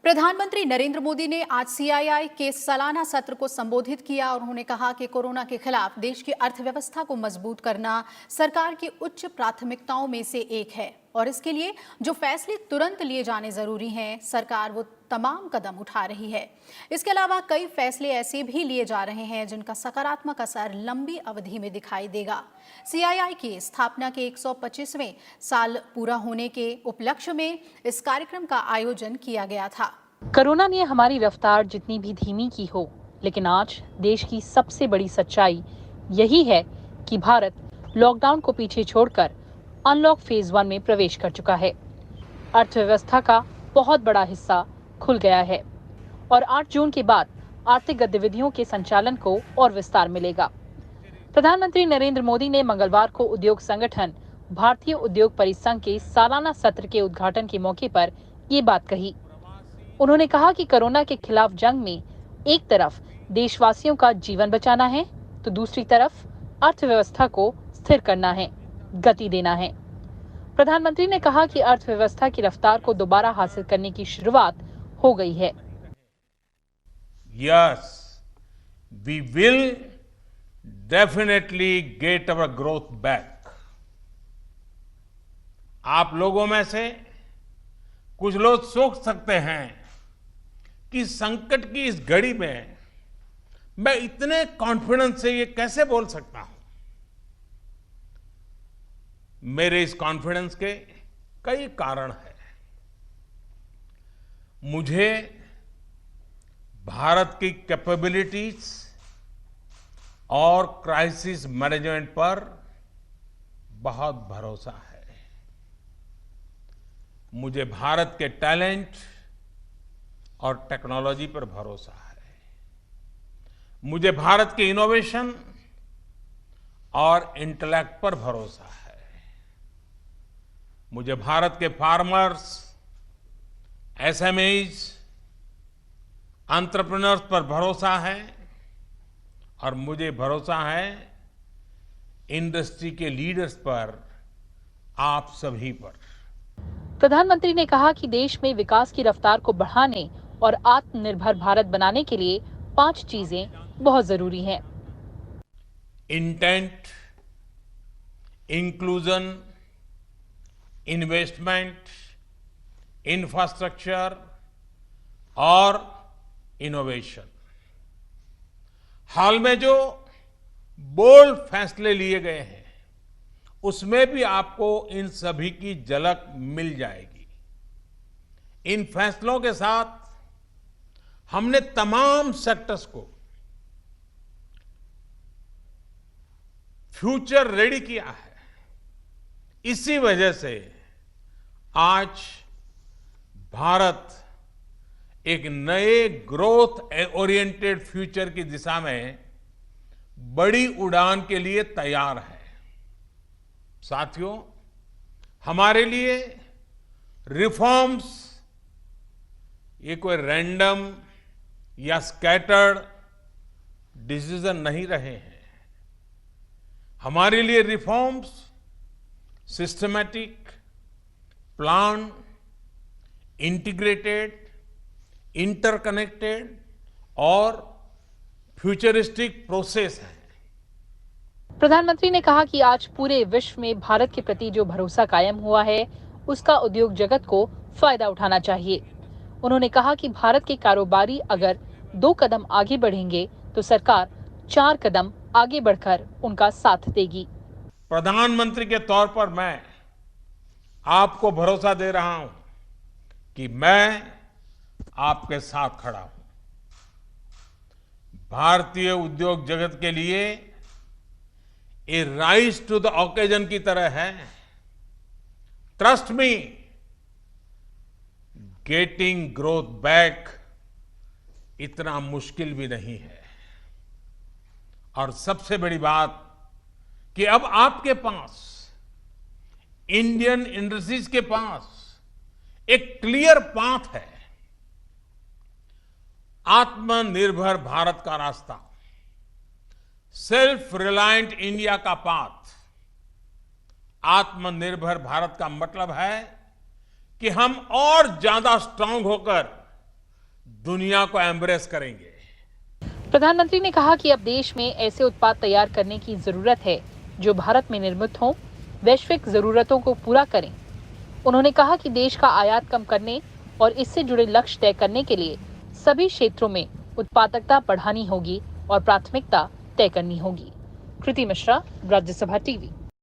प्रधानमंत्री नरेंद्र मोदी ने आज सीआईआई के सालाना सत्र को संबोधित किया और उन्होंने कहा कि कोरोना के खिलाफ देश की अर्थव्यवस्था को मजबूत करना सरकार की उच्च प्राथमिकताओं में से एक है और इसके लिए जो फैसले तुरंत लिए जाने जरूरी हैं, सरकार वो तमाम कदम उठा रही है। इसके अलावा कई फैसले ऐसे भी लिए जा रहे हैं जिनका सकारात्मक असर लंबी अवधि में दिखाई देगा। सीआईआई की स्थापना के 125वें साल पूरा होने के उपलक्ष्य में इस कार्यक्रम का आयोजन किया गया था। कोरोना ने हमारी रफ्तार जितनी भी धीमी की हो, लेकिन आज देश की सबसे बड़ी सच्चाई यही है कि भारत लॉकडाउन को पीछे छोड़कर अनलॉक फेज 1 में प्रवेश कर चुका है। अर्थव्यवस्था का बहुत बड़ा हिस्सा खुल गया है और 8 जून के बाद आर्थिक गतिविधियों के संचालन को और विस्तार मिलेगा। प्रधानमंत्री नरेंद्र मोदी ने मंगलवार को उद्योग संगठन भारतीय उद्योग परिसंघ के सालाना सत्र के उद्घाटन के मौके पर ये बात कही। उन्होंने कहा कि कोरोना के खिलाफ जंग में एक तरफ देशवासियों का जीवन बचाना है तो दूसरी तरफ अर्थव्यवस्था को स्थिर करना है, गति देना है। प्रधानमंत्री ने कहा कि अर्थव्यवस्था की रफ्तार को दोबारा हासिल करने की शुरुआत हो गई है। Yes, we will definitely get our growth back. आप लोगों में से कुछ लोग सोच सकते हैं कि संकट की इस घड़ी में मैं इतने कॉन्फिडेंस से ये कैसे बोल सकता हूं। मेरे इस कॉन्फिडेंस के कई कारण हैं। मुझे भारत की कैपेबिलिटीज और क्राइसिस मैनेजमेंट पर बहुत भरोसा है। मुझे भारत के टैलेंट और टेक्नोलॉजी पर भरोसा है। मुझे भारत के इनोवेशन और इंटेलेक्ट पर भरोसा है। मुझे भारत के फार्मर्स, एसएमईज, एंटरप्रेन्योर्स पर भरोसा है और मुझे भरोसा है इंडस्ट्री के लीडर्स पर, आप सभी पर। प्रधानमंत्री ने कहा कि देश में विकास की रफ्तार को बढ़ाने और आत्मनिर्भर भारत बनाने के लिए 5 चीजें बहुत जरूरी हैं। इंटेंट, इंक्लूजन, इन्वेस्टमेंट, इंफ्रास्ट्रक्चर और इनोवेशन। हाल में जो बोल्ड फैसले लिए गए हैं उसमें भी आपको इन सभी की झलक मिल जाएगी। इन फैसलों के साथ हमने तमाम सेक्टर्स को फ्यूचर रेडी किया है। इसी वजह से आज भारत एक नए ग्रोथ ओरिएंटेड फ्यूचर की दिशा में बड़ी उड़ान के लिए तैयार है। साथियों, हमारे लिए रिफॉर्म्स ये कोई रैंडम या स्कैटर्ड डिसीजन नहीं रहे हैं। हमारे लिए reforms systematic, plan, integrated, interconnected और फ्यूचरिस्टिक प्रोसेस है। प्रधानमंत्री ने कहा कि आज पूरे विश्व में भारत के प्रति जो भरोसा कायम हुआ है उसका उद्योग जगत को फायदा उठाना चाहिए। उन्होंने कहा कि भारत के कारोबारी अगर 2 कदम आगे बढ़ेंगे तो सरकार 4 कदम आगे बढ़कर उनका साथ देगी। प्रधानमंत्री के तौर पर मैं आपको भरोसा दे रहा हूं कि मैं आपके साथ खड़ा हूं। भारतीय उद्योग जगत के लिए ये राइज टू द ओकेजन की तरह है। Trust me, getting growth back इतना मुश्किल भी नहीं है। और सबसे बड़ी बात कि अब आपके पास, इंडियन इंडस्ट्रीज के पास एक क्लियर पाथ है। आत्मनिर्भर भारत का रास्ता, सेल्फ रिलायंट इंडिया का पाथ। आत्मनिर्भर भारत का मतलब है कि हम और ज्यादा स्ट्रांग होकर दुनिया को एम्ब्रेस करेंगे। प्रधानमंत्री ने कहा कि अब देश में ऐसे उत्पाद तैयार करने की जरूरत है जो भारत में निर्मित हों, वैश्विक जरूरतों को पूरा करें। उन्होंने कहा कि देश का आयात कम करने और इससे जुड़े लक्ष्य तय करने के लिए सभी क्षेत्रों में उत्पादकता बढ़ानी होगी और प्राथमिकता तय करनी होगी। कृति मिश्रा, राज्यसभा टीवी।